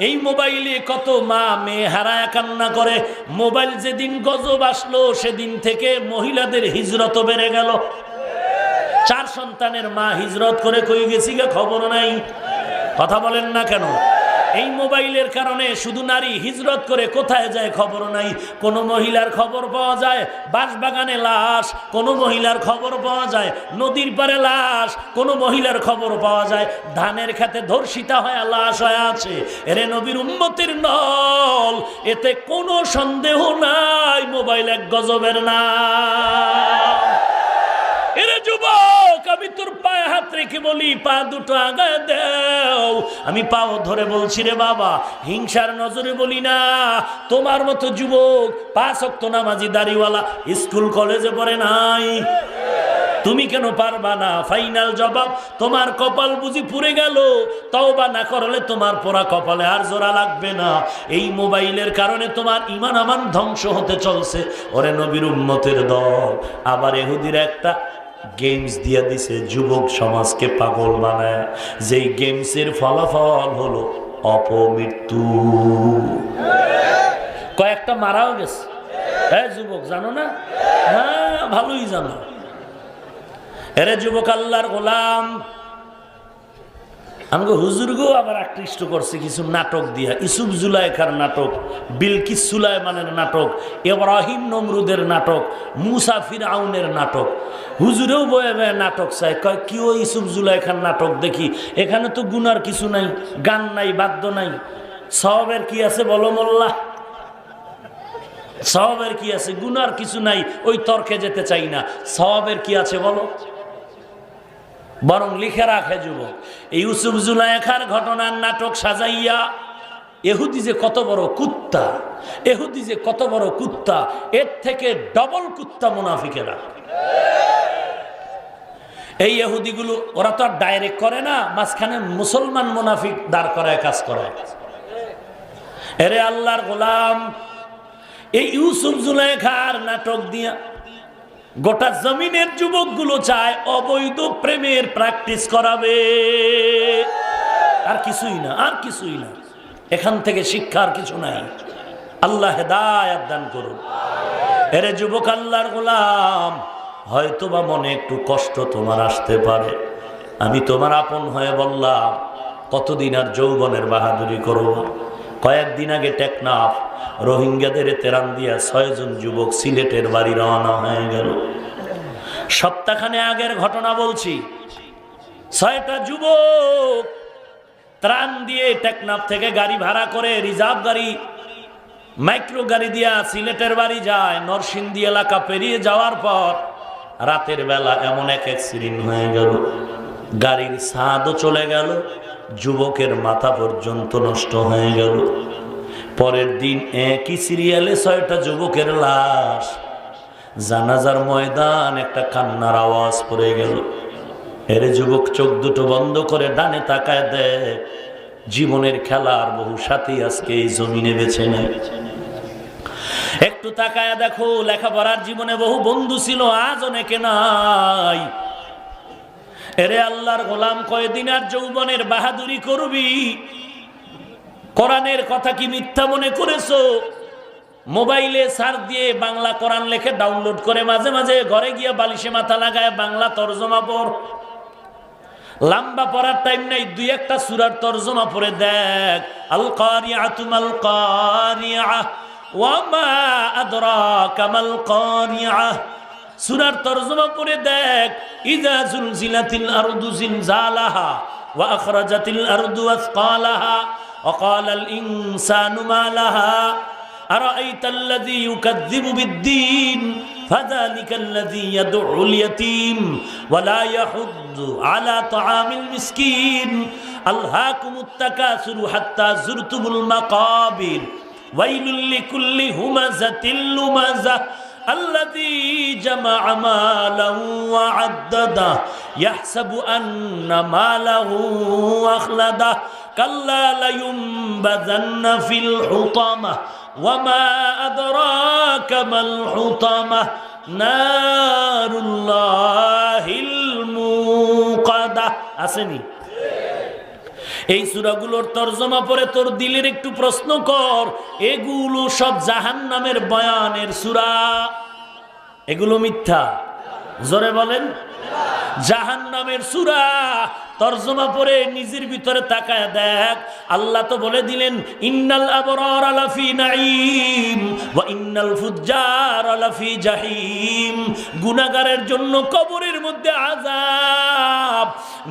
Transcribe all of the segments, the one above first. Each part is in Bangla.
এই মোবাইলে কত মা মেয়ে হারায় কান্না করে। মোবাইল যেদিন গজব আসলো সেদিন থেকে মহিলাদের হিজরত বেড়ে গেল। 4 সন্তানের মা হিজরত করে কই গেছি গা খবর নাই। কথা বলেন না কেন? এই মোবাইলের কারণে শুধু নারী হিজরত করে কোথায় যায় খবর নাই। কোন মহিলার খবর পাওয়া যায় বাঁশবাগানে লাশ, কোন মহিলার খবর পাওয়া যায় নদীর পারে লাশ, কোন মহিলার খবর পাওয়া যায় ধানের খেতে ধর্ষিতা হয়ে লাশ হয়ে আছে। এরে নবীর উম্মতের নল, এতে কোনো সন্দেহ নাই মোবাইল এক গজবের নাম। এরে যুবক, আমি তোর পায়ে হাত রেখে বলি, পা দুটো আগায় দেও। আমি পাও ধরে বলছি রে বাবা, হিংসার নজরে বলি না। তোমার মতো যুবক 5 ওয়াক্ত নামাজি দাড়িওয়ালা স্কুল কলেজে পড়ে নাই, তুমি কেন পারবা না? ফাইনাল জবাব, তোমার কপাল বুঝি পুড়ে গেল। তওবা না করলে তোমার পোড়া কপালে আর জোড়া লাগবে না। এই মোবাইলের কারণে তোমার ঈমান আমান ধ্বংস হতে চলছে। ওরে নবীর উম্মতের দল, আবার ইহুদির একটা গেমস দিয়া দিছে যুবক সমাজকে পাগল বানায়। যেই গেমসের ফলাফল হলো অপমৃত্যু। কয়েকটা মারাও গেছে। হ্যাঁ যুবক, জানো না? হ্যাঁ, ভালোই জানো। এরে যুবক আল্লাহর গোলাম, আমাকে হুজুরগো আবার আকৃষ্ট করছে কিছু নাটক দিয়া। ইউসুফ জুলাইখার নাটক, বিলকিস সুলাইমানের নাটক, ইব্রাহিম নমরুদের নাটক, মুসা ফিরআউনের নাটক। হুজুরেও বয়ে বয়ে নাটক চায়। কয় কি ও ইউসুফ জুলাইখার নাটক দেখি, এখানে তো গুনার কিছু নাই, গান নাই, বাদ্য নাই, সওয়াবের কি আছে বলো মোল্লা? সওয়াবের কি আছে? গুনার কিছু নাই। ওই তর্কে যেতে চাই না। সওয়াবের কি আছে বলো? বরং লিখে রাখে যুবক, এই ইউসুফ জুলাইখার ঘটনার নাটক সাজাইয়া ইহুদি যে কত বড় কুত্তা, ইহুদি যে কত বড় কুত্তা, এর থেকে ডবল কুত্তা মুনাফিকেরা। এই ইহুদিগুলো ওরা তো আর ডাইরেক্ট করে না, মাঝখানে মুসলমান মুনাফিক দাঁড় করায় কাজ করায়। এরে আল্লাহর গোলাম, এই ইউসুফ জুলাইখার নাটক দিয়া গোটা জমিনের যুবকগুলো চায় অবৈধ প্রেমের প্র্যাকটিস করাবে। আর কিছুই না, আর কিছুই না। এখান থেকে শিক্ষার কিছু নাই। আল্লাহ হেদায়েত দান করুন। এরে যুবক আল্লাহর গোলাম, হয়তোবা মনে একটু কষ্ট তোমার আসতে পারে। আমি তোমার আপন হয়ে বললাম, কতদিন আর যৌবনের বাহাদুরি করব? কয়েকদিন আগে টেকনাফ রোহিঙ্গাদের তেরান দিয়া 6 জন যুবক সিলেটের বাড়ি রওনা হয়ে গেল। সপ্তাহখানে আগের ঘটনা বলছি। 6টা যুবক ত্রাণ দিয়ে টেকনাফ থেকে গাড়ি ভাড়া করে, রিজার্ভ গাড়ি, মাইক্রো গাড়ি দিয়া সিলেটের বাড়ি যায়। নরসিংদী এলাকা পেরিয়ে যাওয়ার পর রাতের বেলা এমন এক অ্যাক্সিডেন্ট হয়ে গেল, গাড়ির ছাদও চলে গেল, যুবকের মাথা পর্যন্ত নষ্ট হয়ে গেল। পরের দিন একই সিরিয়ালে 6টা যুবকের লাশ। জানাজার ময়দান, একটা কান্নার আওয়াজ পড়ে গেল। এর যুবক চোখ দুটো বন্ধ করে ডানে তাকায় দেয়, জীবনের খেলার বহু সাথী আজকে এই জমিনে বেছে নেয়। একটু তাকায় দেখো, লেখাপড়ার জীবনে বহু বন্ধু ছিল, আজ অনেকে নাই। এরে আল্লাহর গোলাম, কয়দিন আর যৌবনের বাহাদুরি করবি? কোরআনের কথা কি মিথ্যা মনে করেছো? মোবাইলে সার্চ দিয়ে বাংলা কোরআন লেখে ডাউনলোড করে মাঝে মাঝে ঘরে গিয়ে বালিশে মাথা লাগায় বাংলা তরজমা পড়। লম্বা পড়ার টাইম নাই, 2-1টা সূরার তরজমা পড়ে দেখ। আল কারিআতু মাল কারিআহ ওয়া মা আদরাকা মাল কারিআহ। সূরার তরজমা পড়ে দেখ। ইযা জুলজিলাতিল আরদু জিলজালাহা ওয়া আখরাজাতিল আরদু আসকালাহা ওয়া ক্বালাল ইনসানু মা লাহা আরাআইতাল্লাযী ইউকাযযিবু বিদ্দীন ফাযালিকাল্লাযী ইয়াদউল ইয়াতীম ওয়া লা ইয়াহুদ্দু আলা তাআমিল মিসকিন আলহাকুমুত তাকাসুরু হাত্তা যুরতুমুল মাকাবির ওয়াইলুল লিকুল্লি হুমাযাতিল লুমাযাহ الذي جمع ماله وعدده يحسب أن ماله أخلده كلا لينبذن في الحطمة وما أدراك ما الحطمة نار الله الموقدة আসেনি এই সূরাগুলোর তরজমা পড়ে তোর দিলের একটু প্রশ্ন কর, এগুলো সব জাহান্নামের বয়ানের সূরা, এগুলো মিথ্যা। জোরে বলেন, জাহান্নামের সূরা। তরজমা পড়ে নিজের ভিতরে তাকায় দেখ, আল্লাহ তো বলে দিলেন ইন্নাল আবরারা লাফি নাঈম ওয়া ইন্নাল ফুজ্জারা লাফি জাহিম। গুনাহগারের জন্য কবরের মধ্যে আযাব,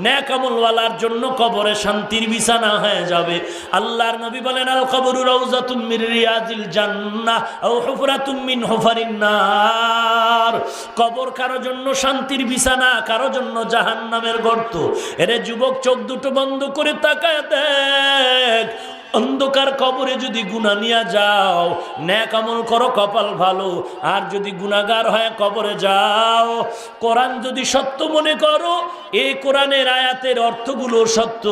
নেক আমলওয়ালার জন্য কবরে শান্তির বিছানা হয়ে যাবে। আল্লাহর নবী বলেন আল কবরু রাউযাতুম মির রিয়াজিল জান্নাহ আও হুফরাতুম মিন হুফারিন নার। কবর কারো জন্য শান্তির বিছানা, কারো জন্য জাহান্নামের গর্ত। এরে যুবক, চোখ দুটো বন্ধ করে তাকায় দেখ, অন্ধকার কবরে যদি গুনাহ নিয়ে যাও, নেক আমল করো কপাল ভালো, আর যদি গুনাহগার হয় কবরে যাও, কোরআন যদি সত্য মনে করো, এই কোরআনের আয়াতের অর্থগুলো সত্য,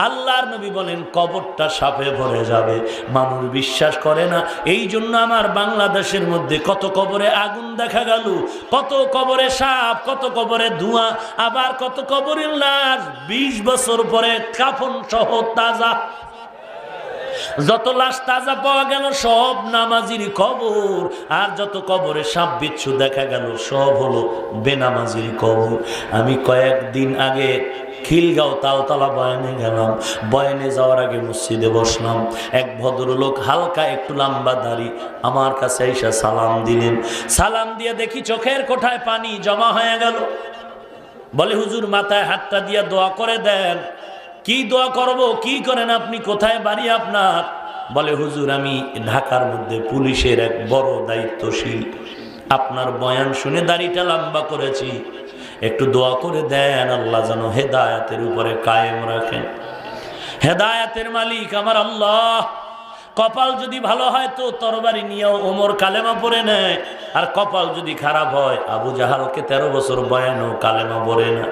আল্লাহর নবী বলেন কবরটা সাপে ভরে যাবে। মানুষ বিশ্বাস করে না, এই জন্য আমার বাংলাদেশের মধ্যে কত কবরে আগুন দেখা গেল, কত কবরে সাপ, কত কবরে ধোঁয়া, আবার কত কবরের লাশ 20 বছর পরে কাফন সহ তাজা। যত লাশ তাজা পাওয়া গেল সব নামাজির কবর, আর যত কবরে সাপ বিচ্ছু দেখা গেল সব হলো বেনামাজির কবর। আমি কয়েকদিন আগে খিলগাঁও তালতলা বয়ানে গেলাম। বয়ানে যাওয়ার আগে মসজিদে বসলাম। এক ভদ্রলোক হালকা একটু লম্বা দাড়ি আমার কাছে এসে সালাম দিলেন। সালাম দিয়ে দেখি চোখের কোঠায় পানি জমা হয়ে গেল। বলে হুজুর মাথায় হাতটা দিয়ে দোয়া করে দেন। কি দোয়া করব? কি করেন আপনি? কোথায় বাড়ি আপনার? বলে হুজুর আমি ঢাকার মধ্যে পুলিশের এক বড় দায়িত্বশীল, আপনার বয়ান শুনে দাড়িটা লম্বা করেছি, একটু দোয়া করে দেন আল্লাহ যেন হেদায়েতের উপরে কায়েম রাখেন। হেদায়েতের মালিক আমার আল্লাহ। কপাল যদি ভালো হয় তো তরবারি নিয়েও ওমর কালেমা পড়ে নেয়, আর কপাল যদি খারাপ হয় আবু জাহালকে 13 বছর বয়ানও কালেমা পড়ে না।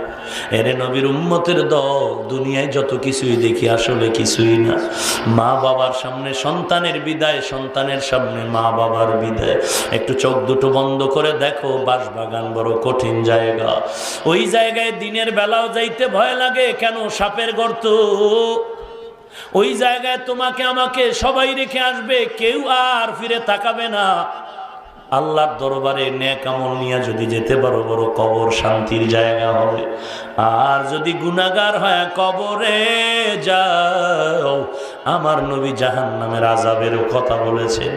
এরে নবীর উম্মতের দল, দুনিয়ায় যত কিছুই দেখি আসলে কিছুই না। মা বাবার সামনে সন্তানের বিদায়, সন্তানের সামনে মা বাবার বিদায়। একটু চোখ দুটো বন্ধ করে দেখো, বাঁশবাগান বড় কঠিন জায়গা। ওই জায়গায় দিনের বেলাও যাইতে ভয় লাগে। কেন? সাপের গর্ত। ওই জায়গায় তোমাকে আমাকে সবাই রেখে আসবে, কেউ আর ফিরে তাকাবে না। আল্লাহর দরবারে নেক আমল নিয়ে যদি যেতে পারো, বড় কবর শান্তির জায়গা হবে। আর যদি গুনাহগার হয় কবরে যাও, আমার নবী জাহান্নামের আযাবের কথা বলেছেন।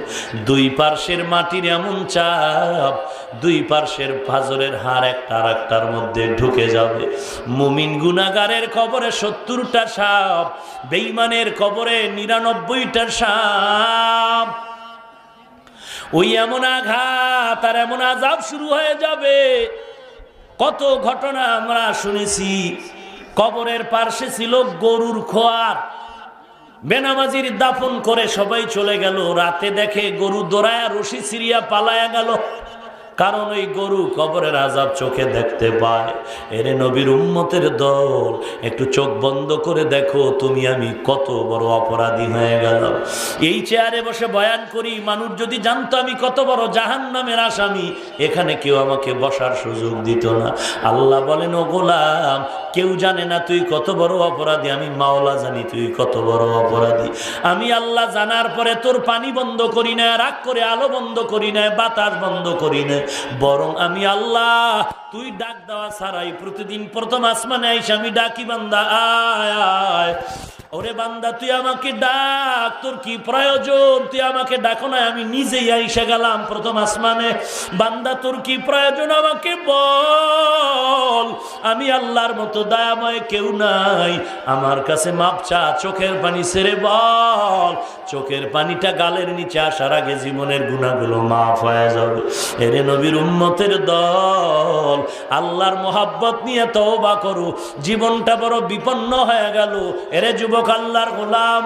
দুই পার্শ্বের মাটির এমন চাপ, দুই পার্শ্বের ফাজরের হাড় একটা আর একটার মধ্যে ঢুকে যাবে। মুমিন গুনাহগারের কবরে 70টা সাপ, বেঈমানের কবরে 99টা সাপ। ওই এমন আঘাত আর এমন আযাব শুরু হয়ে যাবে। কত ঘটনা আমরা শুনেছি। কবরের পার্শ্বে ছিল গরুর খোয়ার, বেনামাজির দাফন করে সবাই চলে গেল। রাতে দেখে গরু দৌড়ায়া রশি ছিঁড়িয়া পালায়া গেল, কারণ ওই গরু কবরের আযাব চোখে দেখতে পায়। এরে নবীর উম্মতের দল, একটু চোখ বন্ধ করে দেখো তুমি আমি কত বড় অপরাধী হয়ে গেলাম। এই চেয়ারে বসে বয়ান করি, মানুষ যদি জানতো আমি কত বড় জাহান্নামের আসামি, এখানে কেউ আমাকে বসার সুযোগ দিত না। আল্লাহ বলেন ও গোলাম, কেউ জানে না তুই কত বড় অপরাধী, আমি মাওলা জানি তুই কত বড় অপরাধী। আমি আল্লাহ জানার পরে তোর পানি বন্ধ করি না, রাগ করে আলো বন্ধ করি না, বাতাস বন্ধ করি না, বরং আমি আল্লাহ তুই ডাক দেওয়া ছাড়াই প্রতিদিন প্রথম আসমানে আইসা আমি ডাকি, বান্দা আয় আয়। ওরে বান্দা তুই আমাকে ডাক, তোর কি প্রয়োজন? তুই আমাকে ডাকো না, আমি নিজেই আইসা গেলাম প্রথম আসমানে। বান্দা তোর কি প্রয়োজন আমাকে বল, আমি আল্লাহর মতো দয়াময় কেউ নাই, আমার কাছে মাপ চা, চোখের পানি ছেড়ে বল। চোখের পানিটা গালের নিচে আসার আগে জীবনের গুনাহগুলো মাফ হয়ে যাবে। এরে নবীর উম্মতের দল, আল্লাহর মোহাব্বত নিয়ে তওবা করো। জীবনটা বড় বিপন্ন হয়ে গেল। এরে যুবক আল্লাহর গোলাম,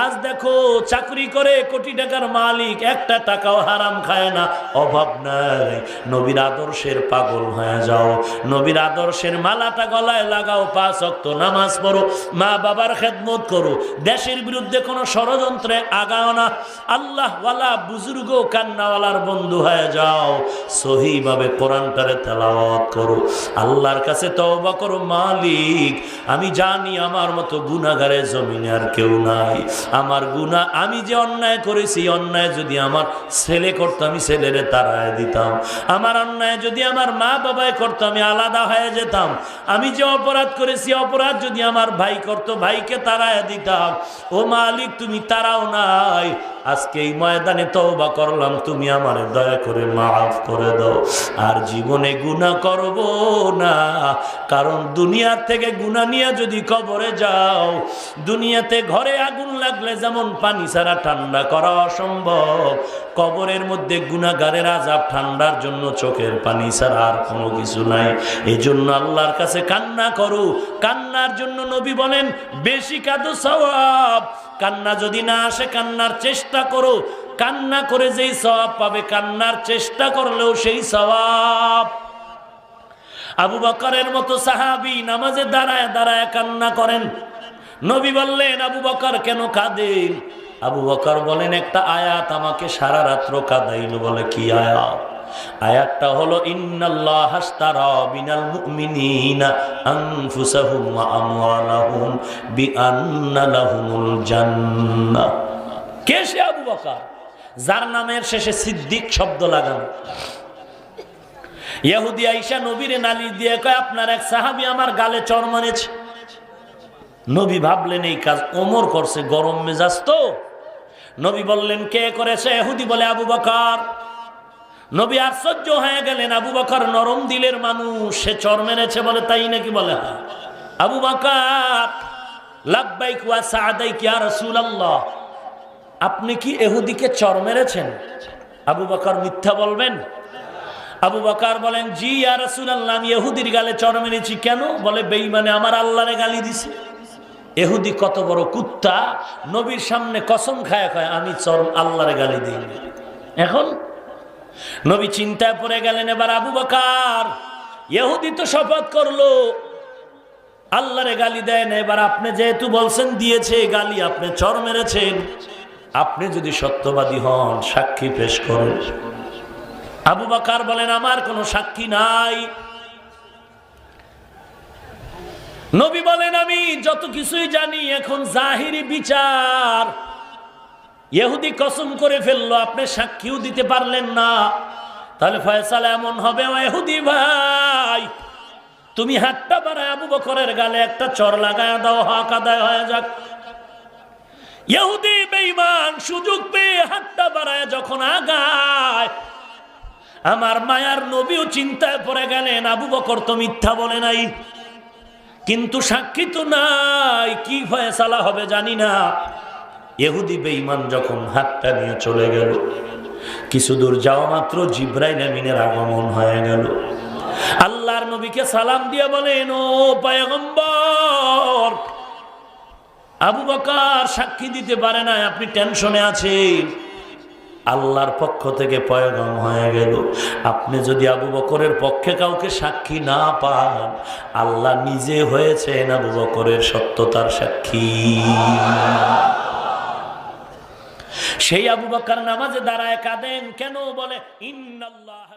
আজ দেখো চাকরি করে কোটি টাকার মালিক, একটা টাকাও হারাম খায় না, অভাব নাই। নবীর আদর্শের পাগল হয়ে যাও, নবীর আদর্শের মালাটা গলায় লাগাও, 5 ওয়াক্ত নামাজ পড়ো, মা বাবার খেদমত করো, দেশের বিরুদ্ধে কোনো ষড়যন্ত্রে আগাও না। আল্লাহ ওয়ালা বুজুর্গ কান্নাওয়ালার বন্ধু হয়ে যাও, সহিভাবে কোরআনটারে তেলাওয়াত করো, আল্লাহর কাছে তওবা করো। মালিক আমি জানি আমার মতো গুনাহগারের জমিনে আর কেউ নাই। আমার গুনাহ, আমি যে অন্যায় করেছি, অন্যায় যদি আমার ছেলে করতো আমি ছেলেরে তাড়ায় দিতাম। আমার অন্যায় যদি আমার মা বাবায় করতো আমি আলাদা হয়ে যেতাম। আমি যে অপরাধ করেছি, অপরাধ যদি আমার ভাই করতো ভাইকে তাড়ায় দিতাম। ও মালিক, তুমি তাড়াও নাই। আজকে এই ময়দানে তওবা করলাম, তুমি আমারে দয়া করে মাফ করে দাও। আর জীবনে গুনাহ করব না, কারণ দুনিয়া থেকে গুনাহ নিয়ে যদি কবরে যাও, দুনিয়াতে ঘরে আগুন লাগলে যেমন পানি ছাড়া ঠান্ডা করা অসম্ভব, কবরের মধ্যে গুনাহগারের আযাব ঠান্ডার জন্য চোখের পানি ছাড়া আর কোনো কিছু নাই। এজন্য আল্লাহর কাছে কান্না করো। কান্নার জন্য নবী বলেন বেশি কাঁদো সওয়াব। কান্না যদি না আসে কান্নার চেষ্টা করো, কান্না করে যেই সওয়াব পাবে কান্নার চেষ্টা করলেও সেই সওয়াব। আবু বকরের মতো সাহাবী নামাজে দাঁড়ায় দাঁড়ায় কান্না করেন। নবী বললেন আবু বকর কেন কাঁদেন? আবু বকর বলেন একটা আয়াত আমাকে সারা রাত্র কাঁদাইল। বলে কি আয়াত? আয়াতটা হলো ইন্নাল্লাহ আশতারা মিনাল মুমিনিনা আনফুসাহুম ওয়া আমওয়ালাহুম বিআন্না লাহুমুল জান্নাহ। কে সে আবু বকর? যার নামের শেষে সিদ্দিক শব্দ লাগানো। ইহুদি আয়েশা নবীরে নালিশ দিয়ে কয় আপনার এক সাহাবী আমার গালে চড় মারেছে। নবী ভাবলেন এই কাজ ওমর করছে, গরম মেজাজ তো। নবী বললেন কে করেছে? ইহুদি বলে আবু বকর। নবী আশ্চর্য হয়ে গেলেন, আবু বকর নরম দিলের মানুষ, সে চর মেরেছে? বলে তাই নাকি? বলে হ্যাঁ। আবু বকর লাব্বাইক ওয়া সাআদাইক ইয়া রাসূলুল্লাহ, আপনি কি ইহুদিকে চর মেরেছেন? আবু বকর মিথ্যা বলবেন? আবু বকর বলেন জি ইয়া রাসূলুল্লাহ, আমি ইহুদির গালে চর মেরেছি। কেন? বলে বেঈমানে আমার আল্লাহরে গালি দিছে। ইহুদি কত বড় কুত্তা, নবীর সামনে কসম খায় কয় আমি চর আল্লাহরে গালি দিই। এখন নবী চিন্তায় পড়ে গেলেন, এবার আবু বকর ইহুদি তো শপথ করলো আল্লাহরে গালি দেয় না, এবার আপনি যেহেতু বলছেন দিয়েছে গালি, আপনি চর মেরেছেন, আপনি যদি সত্যবাদী হন সাক্ষী পেশ করেন। আবু বকর বলেন আমার কোনো সাক্ষী নাই। নবী বলেন আমি যত কিছুই জানি, এখন জাহিরি বিচার। ইহুদি কসম করে ফেললো, আপনি সাক্ষীও দিতে পারলেন না, তাহলে ফয়সালা এমন হবে ইহুদি ভাই তুমি হাতটা বাড়ায় আবু বকরের গালে একটা চর লাগায় দাও, হক আদায় হয়ে যাক। ইহুদি বেঈমান সুযোগ পেয়ে হাতটা বাড়ায় যখন আগায়, আমার মায়ার নবীও চিন্তায় পড়ে গেলেন আবু বকর তো মিথ্যা বলে নাই, কিন্তু সাক্ষী তো নাই, কি ফয়সালা হবে জানি না। ইহুদি বেঈমান যখন হাতটা নিয়ে চলে গেল, কিছু দূর যাওয়া মাত্র জিবরাইল আমিনের আগমন হয়ে গেল। আল্লাহর নবীকে সালাম দিয়ে বলেন ও পয়গম্বর, আবু বকর সাক্ষী দিতে পারে না, আপনি টেনশনে আছেন। আল্লাহর পক্ষ থেকে পয়গাম হয়ে গেল, আপনি যদি আবু বকরের পক্ষে কাউকে সাক্ষী না পান, আল্লাহ নিজে হয়েছেন আবু বকরের সত্যতার সাক্ষী। সেই আবু বকর নামাজে দাঁড়ায় কাঁদেন কেন? বলে ইন্নাল্লাহ